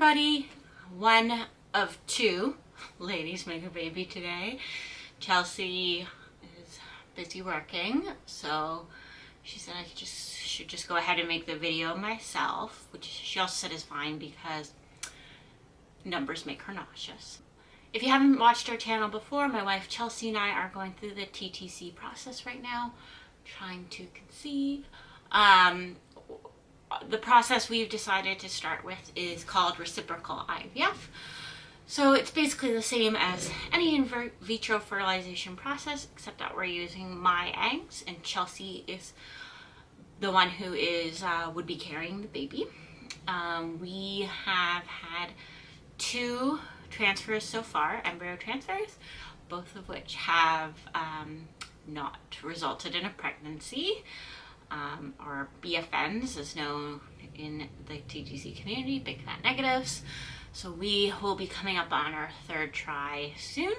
everybody. One of two ladies make a baby today. Chelsea is busy working, so she said I should just go ahead and make the video myself, which she also said is fine because numbers make her nauseous. If you haven't watched our channel before, my wife Chelsea and I are going through the TTC process right now, trying to conceive. The process we've decided to start with is called Reciprocal IVF. So it's basically the same as any in vitro fertilization process, except that we're using my eggs and Chelsea is the one who would be carrying the baby. We have had 2 transfers so far, embryo transfers, both of which have not resulted in a pregnancy. Or BFNs, as known in the TTC community, big fat negatives. So we will be coming up on our 3rd try soon.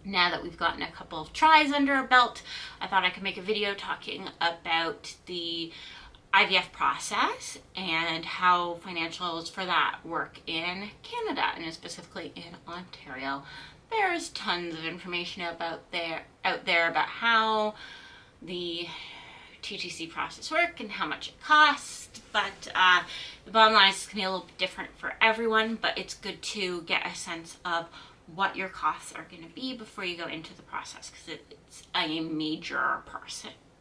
Now that we've gotten a couple of tries under our belt, I thought I could make a video talking about the IVF process and how financials for that work in Canada and specifically in Ontario. There's tons of information out there about how the TTC process work and how much it costs, but the bottom line is it's going to be a little bit different for everyone, but it's good to get a sense of what your costs are going to be before you go into the process, because it's a major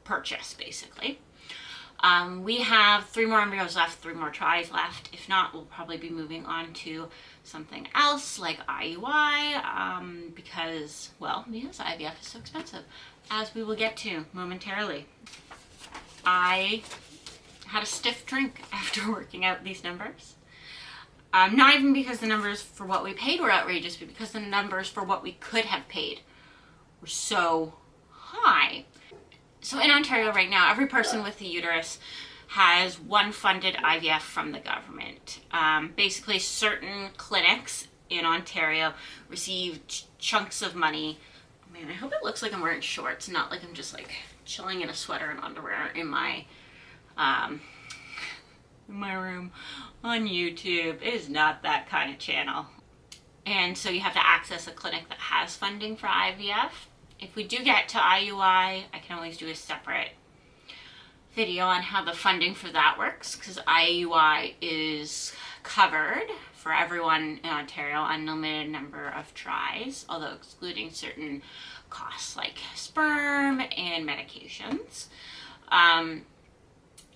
purchase basically. We have 3 more embryos left, 3 more tries left. If not, we'll probably be moving on to something else like IUI, because IVF is so expensive, as we will get to momentarily. I had a stiff drink after working out these numbers. Not even because the numbers for what we paid were outrageous, but because the numbers for what we could have paid were so high. So in Ontario right now, every person with a uterus has one funded IVF from the government. Basically, certain clinics in Ontario receive chunks of money. Man, I hope it looks like I'm wearing shorts, not like I'm just like chilling in a sweater and underwear in my room on YouTube. It is not that kind of channel. And so you have to access a clinic that has funding for IVF. If we do get to IUI, I can always do a separate video on how the funding for that works, because IUI is covered for everyone in Ontario, unlimited number of tries, although excluding certain costs like sperm and medications. And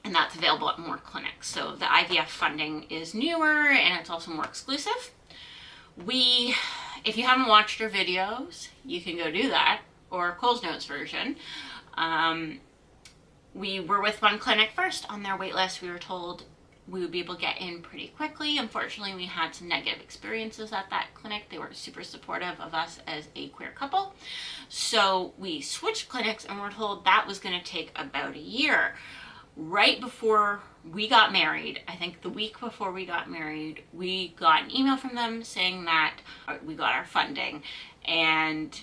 that's available at more clinics. So the IVF funding is newer and it's also more exclusive. If you haven't watched our videos, you can go do that, or Cole's Notes version. We were with one clinic first on their wait list. We were told we would be able to get in pretty quickly. Unfortunately, we had some negative experiences at that clinic. They weren't super supportive of us as a queer couple. So we switched clinics and we're told that was going to take about a year. Right before we got married, I think the week before we got married, we got an email from them saying that we got our funding, and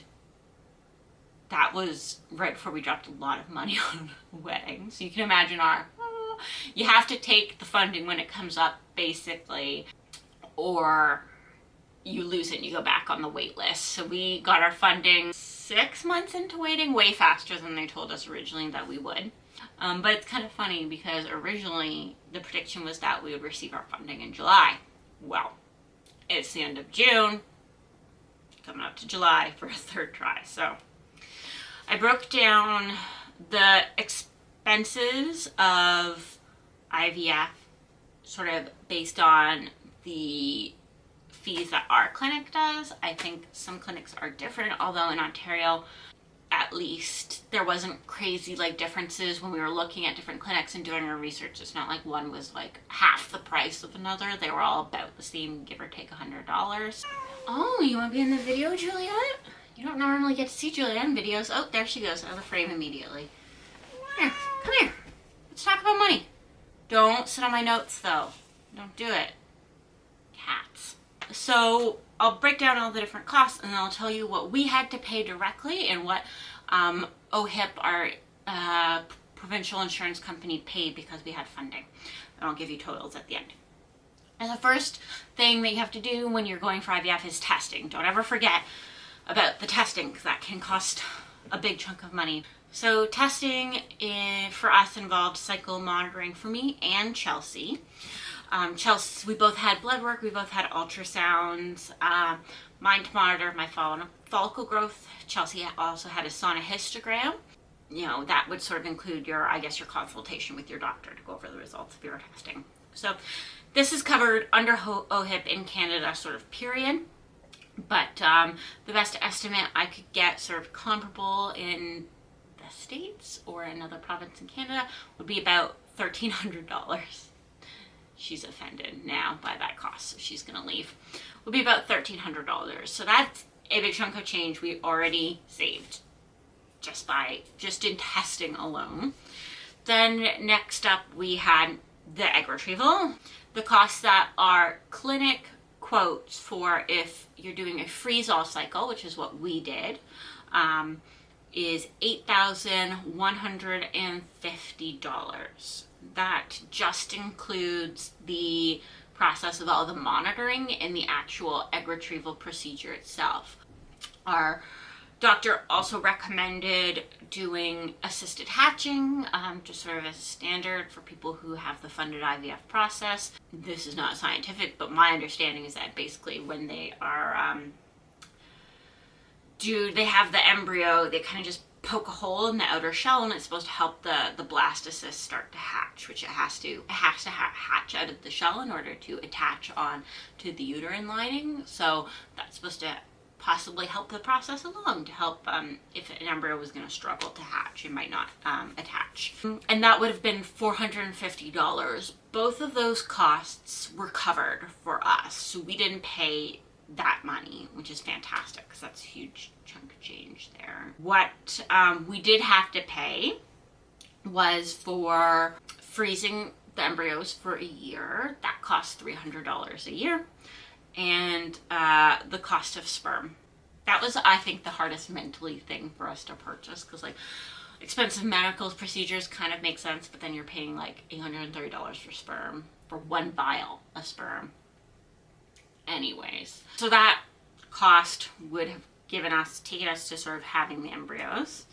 that was right before we dropped a lot of money on weddings. So you can imagine you have to take the funding when it comes up basically, or you lose it and you go back on the wait list. So we got our funding 6 months into waiting, way faster than they told us originally that we would. But it's kind of funny because originally the prediction was that we would receive our funding in July. Well, it's the end of June, coming up to July for a 3rd try. So I broke down the expenses of IVF sort of based on the fees that our clinic does. I think some clinics are different, although in Ontario, at least, there wasn't crazy like differences when we were looking at different clinics and doing our research. It's not like one was like half the price of another. They were all about the same, give or take $100. Oh, you want to be in the video, Juliet? You don't normally get to see Juliet in videos. Oh, there she goes out of the frame immediately. Here, come here. Let's talk about money. Don't sit on my notes though. Don't do it. Cats. So I'll break down all the different costs and then I'll tell you what we had to pay directly and what OHIP, our provincial insurance company, paid because we had funding. And I'll give you totals at the end. And the first thing that you have to do when you're going for IVF is testing. Don't ever forget about the testing, because that can cost a big chunk of money. So testing for us involved cycle monitoring for me and Chelsea. Chelsea, we both had blood work, we both had ultrasounds, mine to monitor my follicle growth. Chelsea also had a sonohystogram. You know, that would sort of include your consultation with your doctor to go over the results of your testing. So this is covered under OHIP in Canada, sort of period. But the best estimate I could get, sort of comparable in the States or another province in Canada, would be about $1,300. She's offended now by that cost, so she's gonna leave. Would be about $1,300. So that's a big chunk of change we already saved just in testing alone. Then next up we had the egg retrieval. The costs that are clinic quotes for if you're doing a freeze-all cycle, which is what we did, is $8,150. That just includes the process of all the monitoring and the actual egg retrieval procedure itself. Our doctor also recommended doing assisted hatching, just sort of as a standard for people who have the funded IVF process. This is not scientific, but my understanding is that basically when they are, they have the embryo, they kind of just poke a hole in the outer shell, and it's supposed to help the blastocyst start to hatch, which it has to hatch out of the shell in order to attach on to the uterine lining. So that's supposed to possibly help the process along, to help if an embryo was going to struggle to hatch, it might not attach. And that would have been $450. Both of those costs were covered for us, so we didn't pay that money, which is fantastic because that's a huge chunk of change there. What we did have to pay was for freezing the embryos for a year. That cost $300 a year. And the cost of sperm. That was, I think, the hardest mentally thing for us to purchase, because like expensive medical procedures kind of make sense, but then you're paying like $830 for sperm, for one vial of sperm. Anyways, so that cost would have taken us to sort of having the embryos.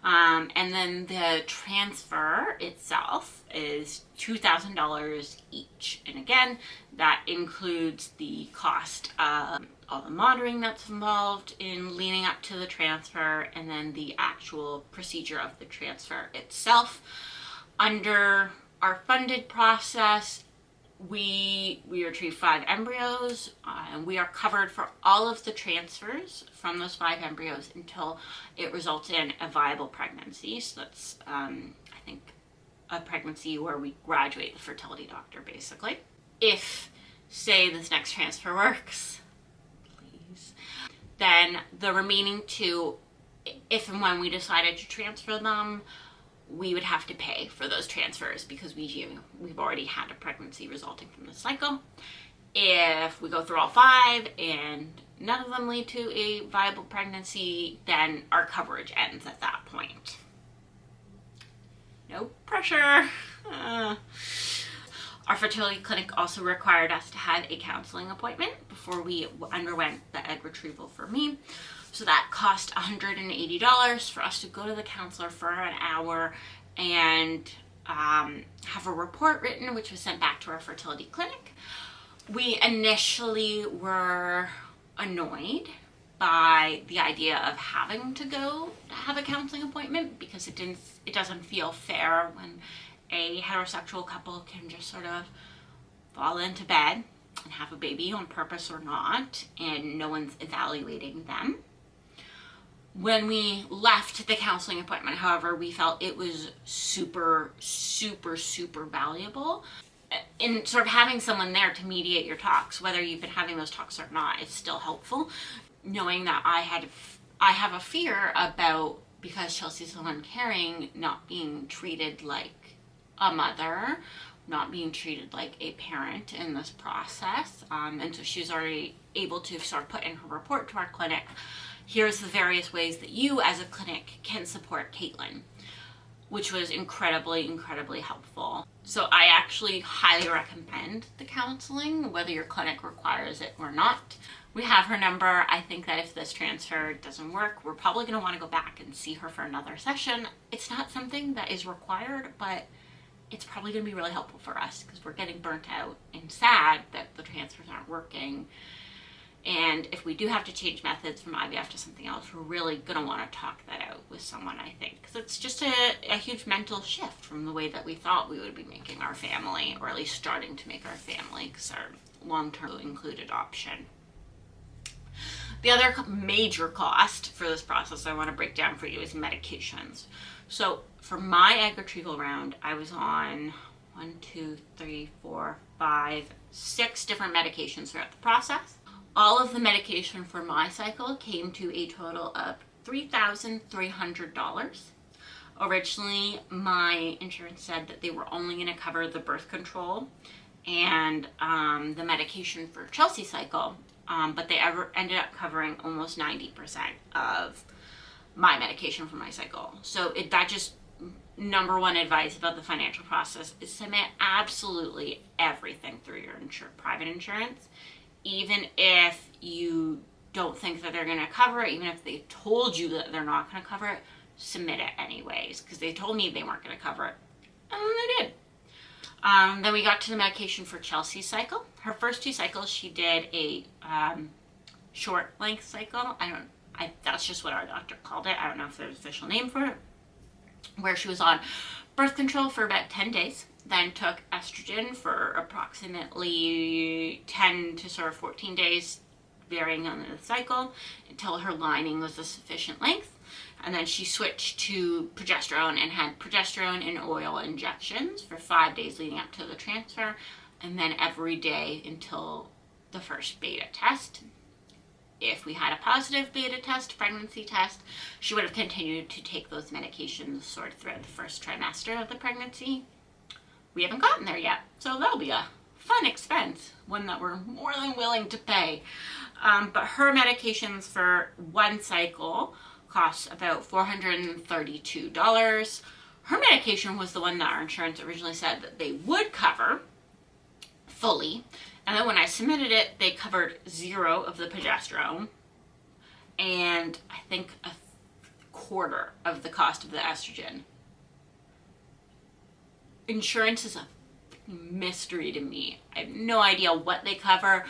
And then the transfer itself is $2,000 each. And again, that includes the cost of all the monitoring that's involved in leading up to the transfer, and then the actual procedure of the transfer itself. Under our funded process, we retrieve 5 embryos, and we are covered for all of the transfers from those 5 embryos until it results in a viable pregnancy. So that's, I think, a pregnancy where we graduate the fertility doctor, basically. If, say, this next transfer works, please, then the remaining 2, if and when we decided to transfer them, we would have to pay for those transfers because we've already had a pregnancy resulting from the cycle. If we go through all 5 and none of them lead to a viable pregnancy, then our coverage ends at that point. No pressure. Our fertility clinic also required us to have a counseling appointment before we underwent the egg retrieval for me. So that cost $180 for us to go to the counselor for an hour and have a report written, which was sent back to our fertility clinic. We initially were annoyed by the idea of having to go have a counseling appointment because it doesn't feel fair when a heterosexual couple can just sort of fall into bed and have a baby on purpose or not, and no one's evaluating them. When we left the counseling appointment, however, we felt it was super, super, super valuable in sort of having someone there to mediate your talks. Whether you've been having those talks or not, it's still helpful. Knowing that I have a fear about, because Chelsea's the one carrying, not being treated like a mother, not being treated like a parent in this process. And so she's already able to sort of put in her report to our clinic, here's the various ways that you as a clinic can support Caitlyn. which was incredibly helpful. So I actually highly recommend the counseling, whether your clinic requires it or not. We have her number. I think that if this transfer doesn't work, we're probably going to want to go back and see her for another session. It's not something that is required, but it's probably going to be really helpful for us because we're getting burnt out and sad that the transfers aren't working. And if we do have to change methods from IVF to something else, we're really going to want to talk that out with someone, I think. Because it's just a huge mental shift from the way that we thought we would be making our family, or at least starting to make our family, because our long-term included option. The other major cost for this process I want to break down for you is medications. So for my egg retrieval round, I was on 6 different medications throughout the process. All of the medication for my cycle came to a total of $3,300. Originally, my insurance said that they were only going to cover the birth control and the medication for Chelsea's cycle, but they ended up covering almost 90% of my medication for my cycle. So that just, number one advice about the financial process is submit absolutely everything through your private insurance. Even if you don't think that they're going to cover it, even if they told you that they're not going to cover it, submit it anyways, because they told me they weren't going to cover it, and they did. Then we got to the medication for Chelsea's cycle. Her first 2 cycles, she did a short length cycle. That's just what our doctor called it. I don't know if there's an official name for it, where she was on birth control for about 10 days. Then took estrogen for approximately 10 to sort of 14 days, varying on the cycle, until her lining was a sufficient length. And then she switched to progesterone and had progesterone and oil injections for 5 days leading up to the transfer, and then every day until the first beta test. If we had a positive beta test, pregnancy test, she would have continued to take those medications sort of throughout the first trimester of the pregnancy. We haven't gotten there yet, so that'll be a fun expense, one that we're more than willing to pay. But her medications for 1 cycle cost about $432. Her medication was the one that our insurance originally said that they would cover fully, and then when I submitted it, they covered 0 of the progesterone and I think a quarter of the cost of the estrogen. Insurance is a mystery to me. I have no idea what they cover,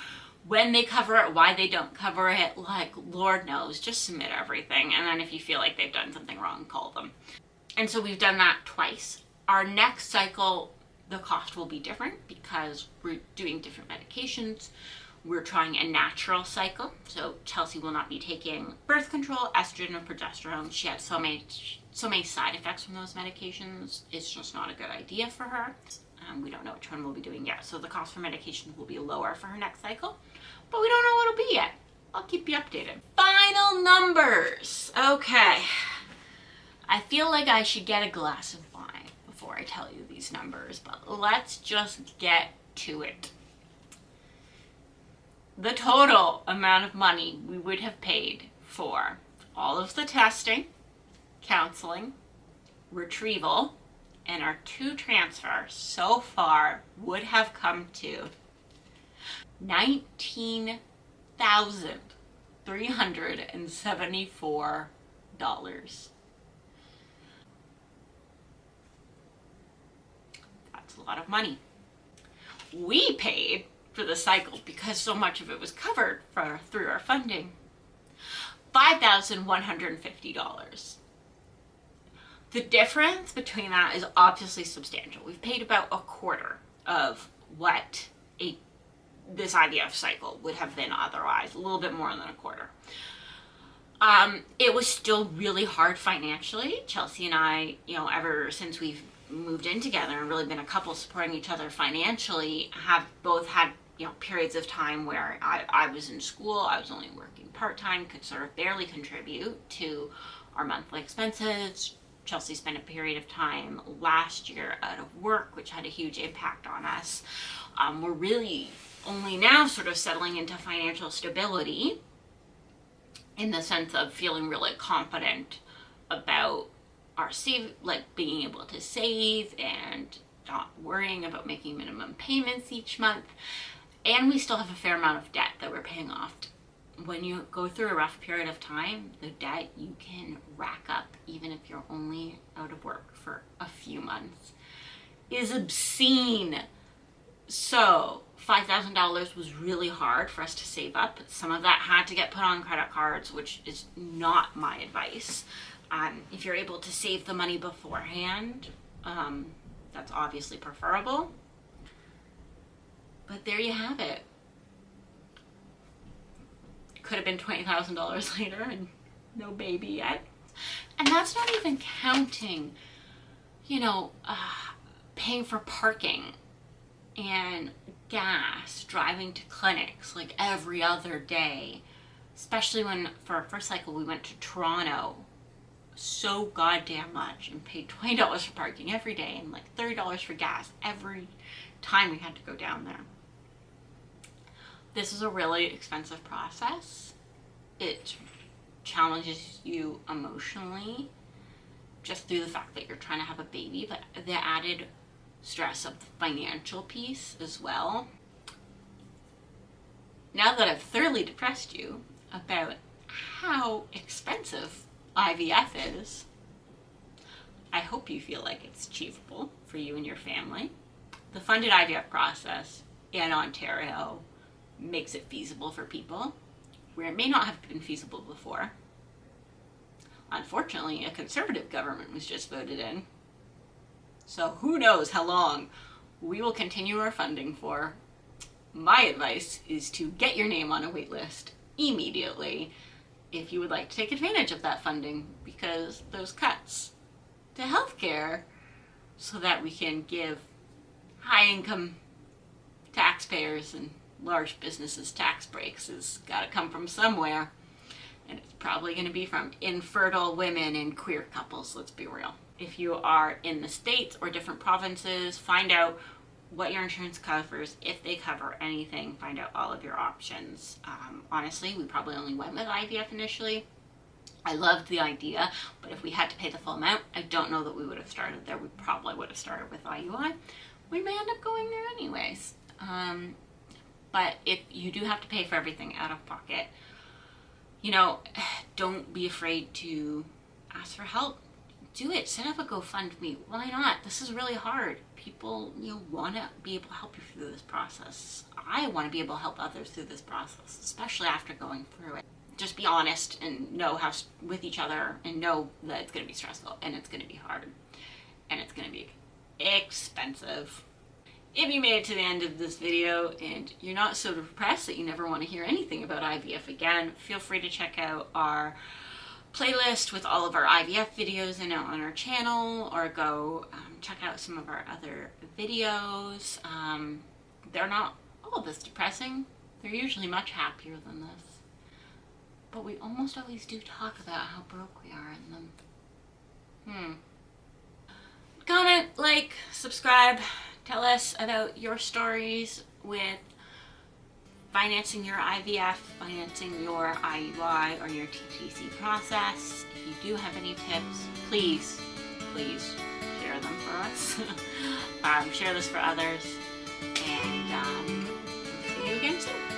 when they cover it, why they don't cover it. Like, Lord knows, just submit everything. And then if you feel like they've done something wrong, call them. And so we've done that twice. Our next cycle, the cost will be different because we're doing different medications. We're trying a natural cycle. So Chelsea will not be taking birth control, estrogen, or progesterone. She had so many side effects from those medications. It's just not a good idea for her. We don't know which one we'll be doing yet. So the cost for medication will be lower for her next cycle, but we don't know what it'll be yet. I'll keep you updated. Final numbers. Okay. I feel like I should get a glass of wine before I tell you these numbers, but let's just get to it. The total amount of money we would have paid for all of the testing, counseling, retrieval, and our 2 transfers so far would have come to $19,374. That's a lot of money. We paid for the cycle, because so much of it was covered through our funding, $5,150. The difference between that is obviously substantial. We've paid about a quarter of what this IVF cycle would have been otherwise, a little bit more than a quarter. It was still really hard financially. Chelsea and I, ever since we've moved in together and really been a couple supporting each other financially, have both had periods of time where I was in school, I was only working part-time, could sort of barely contribute to our monthly expenses. Chelsea spent a period of time last year out of work, which had a huge impact on us. We're really only now sort of settling into financial stability in the sense of feeling really confident about are being able to save and not worrying about making minimum payments each month. And we still have a fair amount of debt that we're paying off. When you go through a rough period of time, the debt you can rack up, even if you're only out of work for a few months, is obscene. So $5,000 was really hard for us to save up. Some of that had to get put on credit cards, which is not my advice. If you're able to save the money beforehand, that's obviously preferable. But there you have it. Could have been $20,000 later and no baby yet. And that's not even counting, paying for parking and gas, driving to clinics like every other day. Especially when, for our first cycle, we went to Toronto so goddamn much and paid $20 for parking every day and like $30 for gas every time we had to go down there. This is a really expensive process. It challenges you emotionally just through the fact that you're trying to have a baby, but the added stress of the financial piece as well. Now that I've thoroughly depressed you about how expensive IVF is, I hope you feel like it's achievable for you and your family. The funded IVF process in Ontario makes it feasible for people where it may not have been feasible before. Unfortunately, a conservative government was just voted in. So who knows how long we will continue our funding for. My advice is to get your name on a wait list immediately if you would like to take advantage of that funding, because those cuts to healthcare so that we can give high-income taxpayers and large businesses tax breaks has got to come from somewhere. And it's probably going to be from infertile women and queer couples, let's be real. If you are in the States or different provinces, find out what your insurance covers, if they cover anything, find out all of your options. Honestly, we probably only went with IVF initially. I loved the idea, but if we had to pay the full amount, I don't know that we would have started there. We probably would have started with IUI. We may end up going there anyways. But if you do have to pay for everything out of pocket, don't be afraid to ask for help. Do it. Set up a GoFundMe. Why not? This is really hard. People, want to be able to help you through this process. I want to be able to help others through this process, especially after going through it. Just be honest and know with each other, and know that it's going to be stressful and it's going to be hard and it's going to be expensive. If you made it to the end of this video and you're not so depressed that you never want to hear anything about IVF again, feel free to check out our playlist with all of our IVF videos in it on our channel, or go check out some of our other videos. They're not all this depressing. They're usually much happier than this. But we almost always do talk about how broke we are in them. Comment, like, subscribe. Tell us about your stories with financing your IVF, financing your IUI or your TTC process. If you do have any tips, please share them for us. Share this for others, and see you again soon.